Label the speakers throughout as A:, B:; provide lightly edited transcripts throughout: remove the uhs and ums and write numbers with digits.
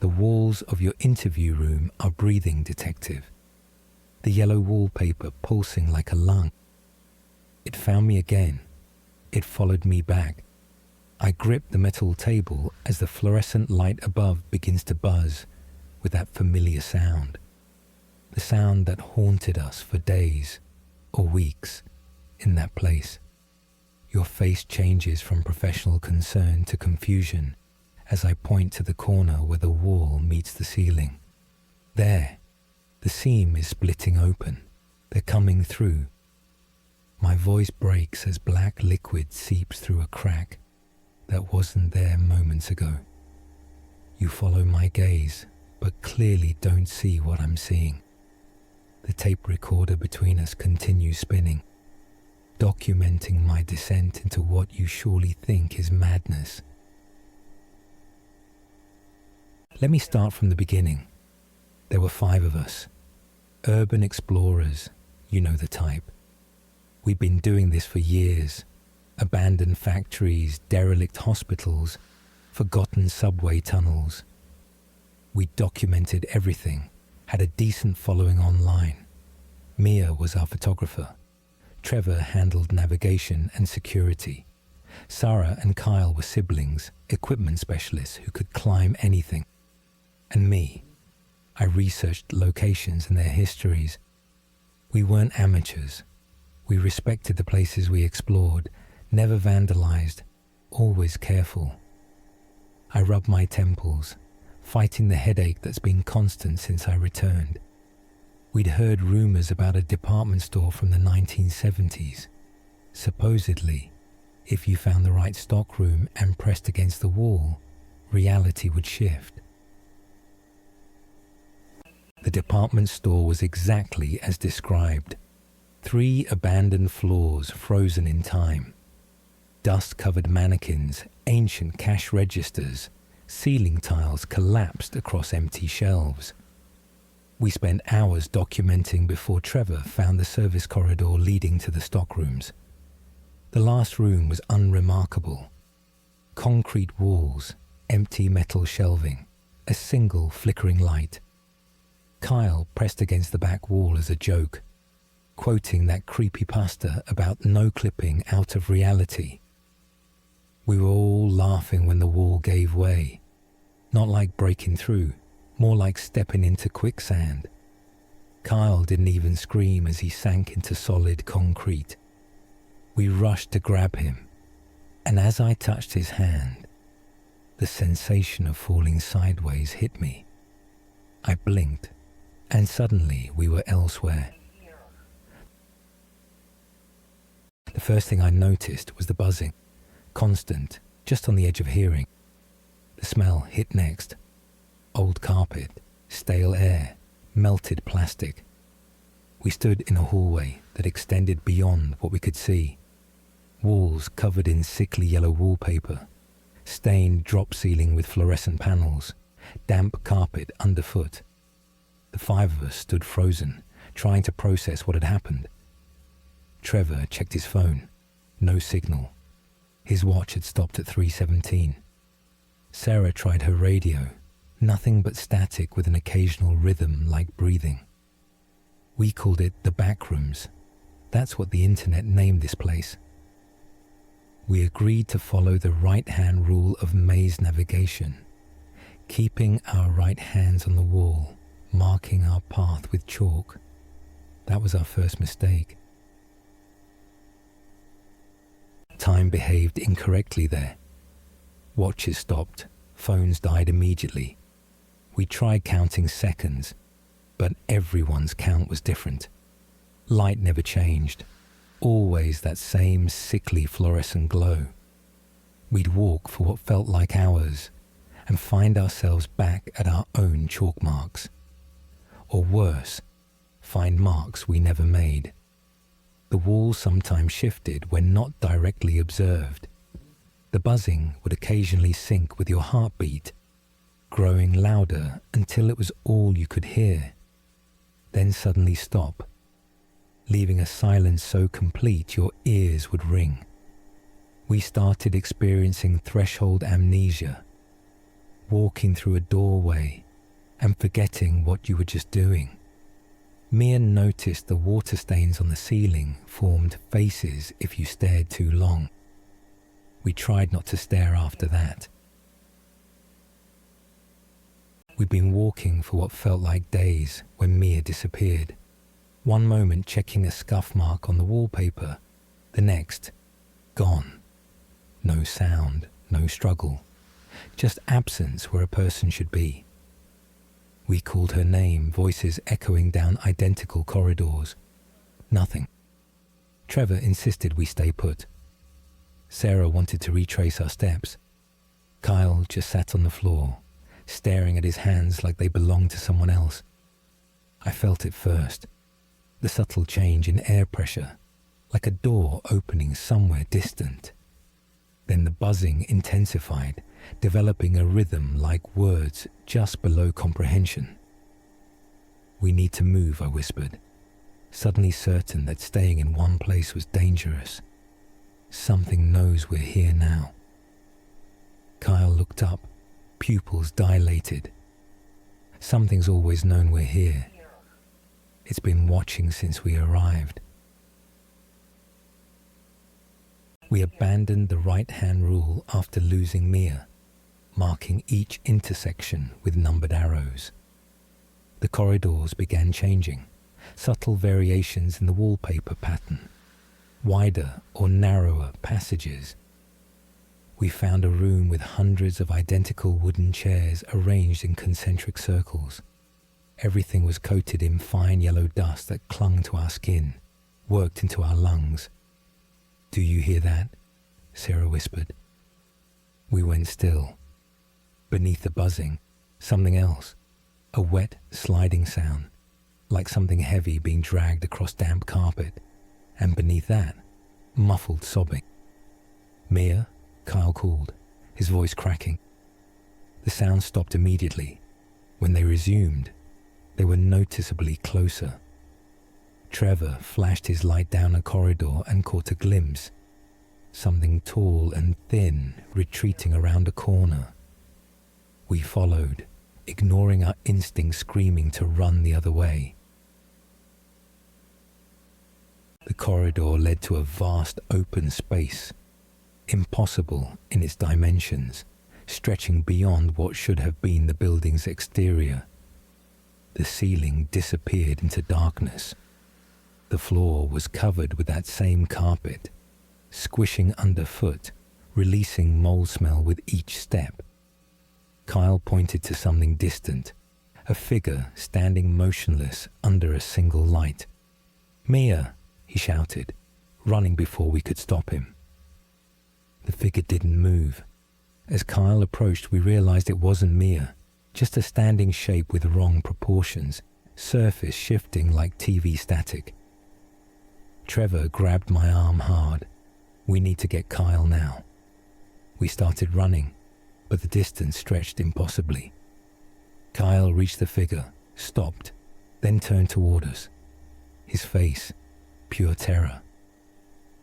A: The walls of your interview room are breathing, detective. The yellow wallpaper pulsing like a lung. It found me again. It followed me back. I grip the metal table as the fluorescent light above begins to buzz with that familiar sound. The sound that haunted us for days or weeks in that place. Your face changes from professional concern to confusion as I point to the corner where the wall meets the ceiling. There, the seam is splitting open. They're coming through. My voice breaks as black liquid seeps through a crack that wasn't there moments ago. You follow my gaze, but clearly don't see what I'm seeing. The tape recorder between us continues spinning, documenting my descent into what you surely think is madness. Let me start from the beginning. There were 5 of us, urban explorers, you know the type. We'd been doing this for years. Abandoned factories, derelict hospitals, forgotten subway tunnels. We documented everything, had a decent following online. Mia was our photographer. Trevor handled navigation and security. Sarah and Kyle were siblings, equipment specialists who could climb anything. And me, I researched locations and their histories. We weren't amateurs. We respected the places we explored, never vandalized, always careful. I rubbed my temples, fighting the headache that's been constant since I returned. We'd heard rumors about a department store from the 1970s. Supposedly, if you found the right stockroom and pressed against the wall, reality would shift. The department store was exactly as described. 3 abandoned floors frozen in time. Dust-covered mannequins, ancient cash registers, ceiling tiles collapsed across empty shelves. We spent hours documenting before Trevor found the service corridor leading to the stockrooms. The last room was unremarkable. Concrete walls, empty metal shelving, a single flickering light. Kyle pressed against the back wall as a joke, quoting that creepypasta about no clipping out of reality. We were all laughing when the wall gave way, not like breaking through, more like stepping into quicksand. Kyle didn't even scream as he sank into solid concrete. We rushed to grab him, and as I touched his hand, the sensation of falling sideways hit me. I blinked, and suddenly we were elsewhere. The first thing I noticed was the buzzing, constant, just on the edge of hearing. The smell hit next. Old carpet, stale air, melted plastic. We stood in a hallway that extended beyond what we could see. Walls covered in sickly yellow wallpaper, stained drop ceiling with fluorescent panels, damp carpet underfoot. The 5 of us stood frozen, trying to process what had happened. Trevor checked his phone. No signal. His watch had stopped at 3:17. Sarah tried her radio. Nothing but static with an occasional rhythm like breathing. We called it the Backrooms. That's what the internet named this place. We agreed to follow the right-hand rule of maze navigation, keeping our right hands on the wall, marking our path with chalk. That was our first mistake. Time behaved incorrectly there. Watches stopped, phones died immediately. We tried counting seconds, but everyone's count was different. Light never changed, always that same sickly fluorescent glow. We'd walk for what felt like hours and find ourselves back at our own chalk marks. Or worse, find marks we never made. The wall sometimes shifted when not directly observed. The buzzing would occasionally sync with your heartbeat, growing louder until it was all you could hear, then suddenly stop, leaving a silence so complete your ears would ring. We started experiencing threshold amnesia. walking through a doorway and forgetting what you were just doing. Mia noticed the water stains on the ceiling formed faces if you stared too long. We tried not to stare after that. We'd been walking for what felt like days when Mia disappeared. One moment checking a scuff mark on the wallpaper, the next, gone. No sound, no struggle, just absence where a person should be. We called her name, voices echoing down identical corridors. Nothing. Trevor insisted we stay put. Sarah wanted to retrace our steps. Kyle just sat on the floor, staring at his hands like they belonged to someone else. I felt it first, the subtle change in air pressure, like a door opening somewhere distant. Then the buzzing intensified, developing a rhythm like words just below comprehension. "We need to move," I whispered, suddenly certain that staying in one place was dangerous. Something knows we're here now. Kyle looked up, pupils dilated. Something's always known we're here. It's been watching since we arrived. We abandoned the right-hand rule after losing Mia, marking each intersection with numbered arrows. The corridors began changing, subtle variations in the wallpaper pattern, wider or narrower passages. We found a room with hundreds of identical wooden chairs arranged in concentric circles. Everything was coated in fine yellow dust that clung to our skin, worked into our lungs. "Do you hear that?" Sarah whispered. We went still. Beneath the buzzing, something else, a wet, sliding sound, like something heavy being dragged across damp carpet, and beneath that, muffled sobbing. "Mia?" Kyle called, his voice cracking. The sound stopped immediately. When they resumed, they were noticeably closer. Trevor flashed his light down a corridor and caught a glimpse. Something tall and thin retreating around a corner. We followed, ignoring our instinct screaming to run the other way. The corridor led to a vast open space, impossible in its dimensions, stretching beyond what should have been the building's exterior. The ceiling disappeared into darkness. The floor was covered with that same carpet, squishing underfoot, releasing mold smell with each step. Kyle pointed to something distant, a figure standing motionless under a single light. "Mia!" he shouted, running before we could stop him. The figure didn't move. As Kyle approached, we realized it wasn't Mia, just a standing shape with wrong proportions, surface shifting like TV static. Trevor grabbed my arm hard. "We need to get Kyle now." We started running, but the distance stretched impossibly. Kyle reached the figure, stopped, then turned toward us. His face, pure terror.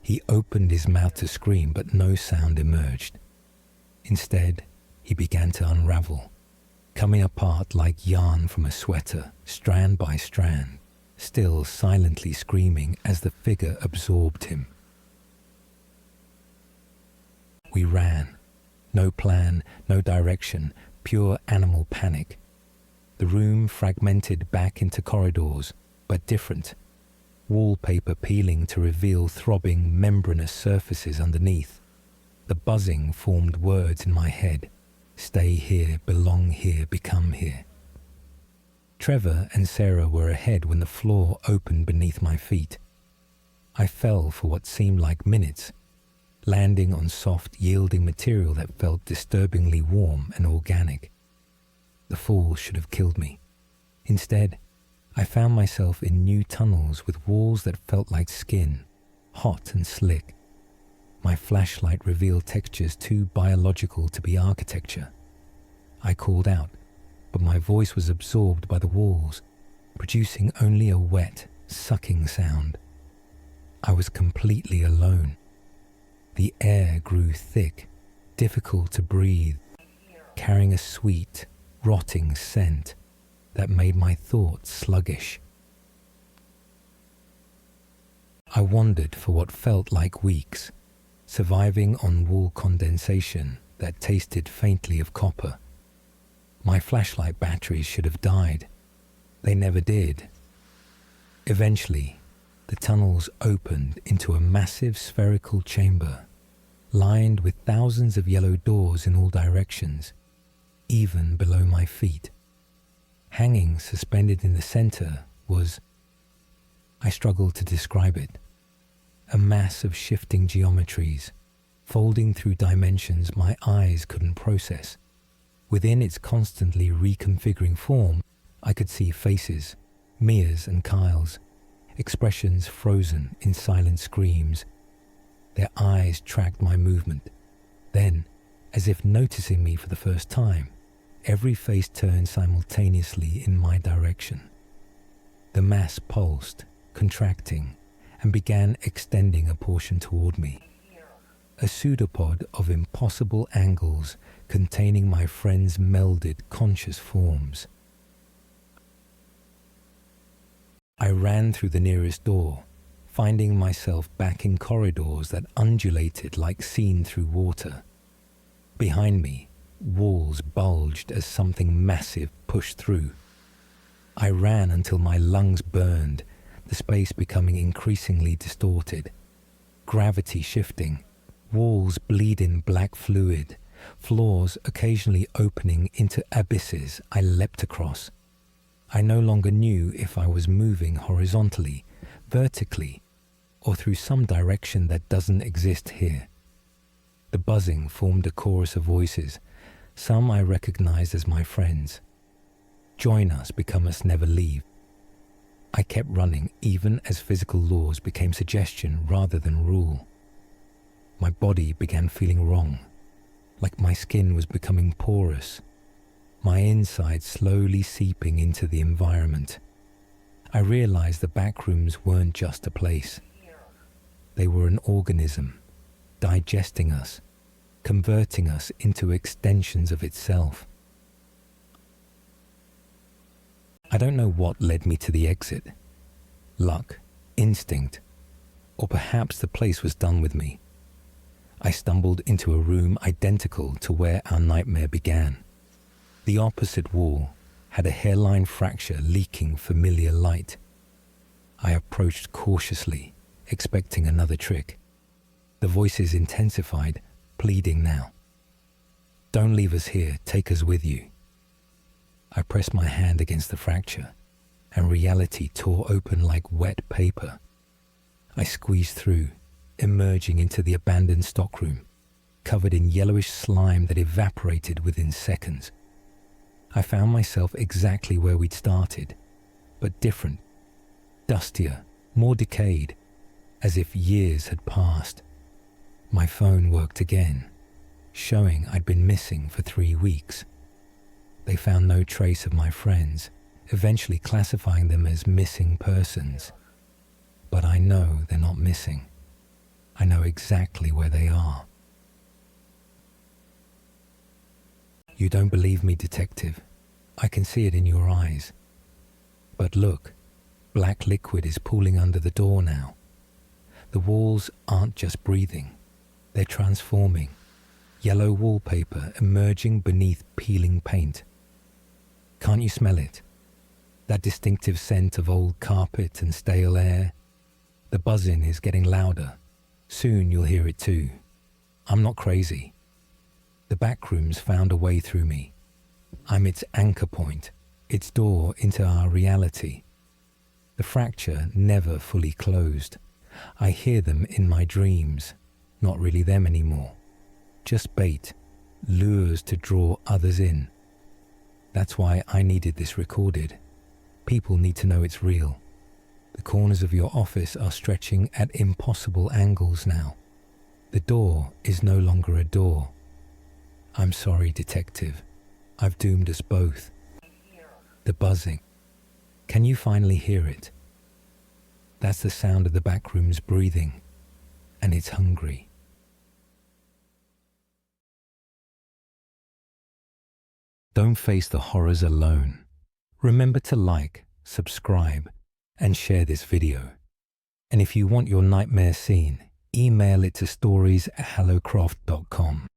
A: He opened his mouth to scream, but no sound emerged. Instead, he began to unravel, coming apart like yarn from a sweater, strand by strand, still silently screaming as the figure absorbed him. We ran. No plan, no direction, pure animal panic. The room fragmented back into corridors, but different. Wallpaper peeling to reveal throbbing, membranous surfaces underneath. The buzzing formed words in my head. Stay here, belong here, become here. Trevor and Sarah were ahead when the floor opened beneath my feet. I fell for what seemed like minutes, landing on soft, yielding material that felt disturbingly warm and organic. The fall should have killed me. Instead, I found myself in new tunnels with walls that felt like skin, hot and slick. My flashlight revealed textures too biological to be architecture. I called out, but my voice was absorbed by the walls, producing only a wet, sucking sound. I was completely alone. The air grew thick, difficult to breathe. carrying a sweet, rotting scent that made my thoughts sluggish. I wandered for what felt like weeks, surviving on wool condensation that tasted faintly of copper. My flashlight batteries should have died. They never did. Eventually, the tunnels opened into a massive spherical chamber, lined with thousands of yellow doors in all directions, even below my feet. Hanging suspended in the center was, I struggled to describe it, a mass of shifting geometries, folding through dimensions my eyes couldn't process. Within its constantly reconfiguring form, I could see faces, Mia's and Kyle's, expressions frozen in silent screams. Their eyes tracked my movement. Then, as if noticing me for the first time, every face turned simultaneously in my direction. The mass pulsed, contracting, and began extending a portion toward me. A pseudopod of impossible angles containing my friends' melded conscious forms. I ran through the nearest door, finding myself back in corridors that undulated like seen through water. Behind me, walls bulged as something massive pushed through. I ran until my lungs burned, the space becoming increasingly distorted. Gravity shifting, walls bleeding black fluid, floors occasionally opening into abysses I leapt across. I no longer knew if I was moving horizontally, vertically, or through some direction that doesn't exist here. The buzzing formed a chorus of voices, some I recognized as my friends. Join us, become us, never leave. I kept running even as physical laws became suggestion rather than rule. My body began feeling wrong, like my skin was becoming porous, my insides slowly seeping into the environment. I realized the backrooms weren't just a place. They were an organism, digesting us, converting us into extensions of itself. I don't know what led me to the exit. Luck, instinct, or perhaps the place was done with me. I stumbled into a room identical to where our nightmare began. The opposite wall had a hairline fracture leaking familiar light. I approached cautiously, expecting another trick. The voices intensified, pleading now. Don't leave us here, take us with you. I pressed my hand against the fracture, and reality tore open like wet paper. I squeezed through, emerging into the abandoned stockroom, covered in yellowish slime that evaporated within seconds. I found myself exactly where we'd started, but different, dustier, more decayed, as if years had passed. My phone worked again, showing I'd been missing for 3 weeks. They found no trace of my friends, eventually classifying them as missing persons. But I know they're not missing. I know exactly where they are. You don't believe me, detective. I can see it in your eyes. But look, black liquid is pooling under the door now. The walls aren't just breathing, they're transforming. Yellow wallpaper emerging beneath peeling paint. Can't you smell it? That distinctive scent of old carpet and stale air. The buzzing is getting louder. Soon you'll hear it too. I'm not crazy. The backrooms found a way through me. I'm its anchor point, its door into our reality. The fracture never fully closed. I hear them in my dreams, not really them anymore. Just bait, lures to draw others in. That's why I needed this recorded. People need to know it's real. The corners of your office are stretching at impossible angles now. The door is no longer a door. I'm sorry, detective. I've doomed us both. The buzzing. Can you finally hear it? That's the sound of the backrooms breathing, and it's hungry. Don't face the horrors alone. Remember to like, subscribe, and share this video. And if you want your nightmare seen, email it to stories@hallowcroft.com.